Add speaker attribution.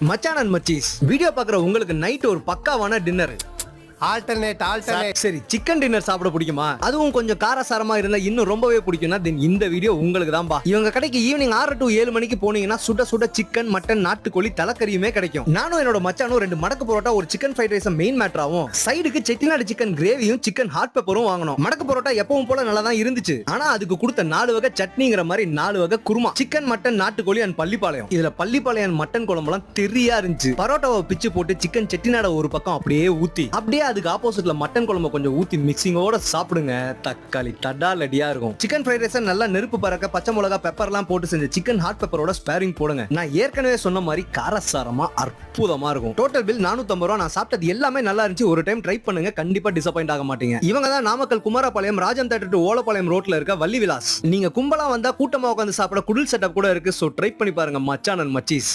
Speaker 1: மச்சான் and மச்சீஸ் video பார்க்குற உங்களுக்கு நைட் ஒரு பக்காவான டின்னர்
Speaker 2: ஆல்டர்னேட்
Speaker 1: சரி சிக்கன் டின்னர் சாப்பிட பிடிக்குமா? அதுவும் கொஞ்சம் காரசாரமா இருந்தா இன்னும் ரொம்பவே பிடிக்கும்னா தென் இந்த வீடியோ உங்களுக்கு தான் பா. இவங்க கடைக்கு ஈவினிங் 6 to 7 மணிக்கு போனீங்கன்னா சுட சுட சிக்கன் மட்டன் நாட்டுக்கோழி தலைக்கறியுமே கிடைக்கும். நானும் என்னோட மச்சானும் 2 மடக்கு பரோட்டா ஒரு சிக்கன் ஃப்ரைட் ரைஸ் மெயின் மேட்டராவும் சைடுக்கு செட்டிநாடு சிக்கன் கிரேவியும் சிக்கன் ஹாட் பெப்பரும் வாங்கணும். மடக்கு பரோட்டா எப்பவும் போல நல்லா தான் இருந்துச்சு. ஆனா அதுக்கு கொடுத்த 4 வகை சட்னிங்கிற மாதிரி 4 வகை குருமா, சிக்கன் மட்டன் நாட்டுக்கோழி அண்ட் பள்ளிப்பாளையம். இதுல பள்ளிப்பாளையம் மட்டன் குழம்புலாம் தெரியா இருந்துச்சு. பரோட்டாவை பிச்சு போட்டு சிக்கன் செட்டிநாட ஒரு பக்கம் அப்படியே ஊத்தி அப்படியே அதுக்கு ஆப்போசிட்ல மட்டன் குழம்பு கொஞ்சம் ஊத்தி மிக்சிங்கோட சாப்பிடுங்க. தக்காளி தடாலடியா இருக்கும். சிக்கன் ஃப்ரைட் ரைஸ் நல்லா நெருப்பு பறக்க பச்சை மிளகா பெப்பர்லாம் போட்டு செஞ்ச சிக்கன் ஹாட் பெப்பரோட ஸ்பேரிங் போடுங்க. நான் ஏற்கனவே சொன்ன மாதிரி காரசாரமா அற்புதமா இருக்கும். டோட்டல் பில் 450 ரூபா. நான் சாப்பிட்டது எல்லாமே நல்லா இருந்துச்சு. ஒரு டைம் ட்ரை பண்ணுங்க, கண்டிப்பா டிசப்பாயிண்ட் ஆக மாட்டீங்க. இவங்க தான் நாமக்கல் குமாரபாளையம் ராஜம் தேட்டர் டு ஓலப்பாளையம் ரோட்ல இருக்க வள்ளி விலாஸ். நீங்க கும்பலா வந்தா கூட்டமா உட்காந்து சாப்பிட குடில் செட்டப் கூட இருக்கு. சோ ட்ரை பண்ணி பாருங்க மச்சான் அண்ட் மச்சீஸ்.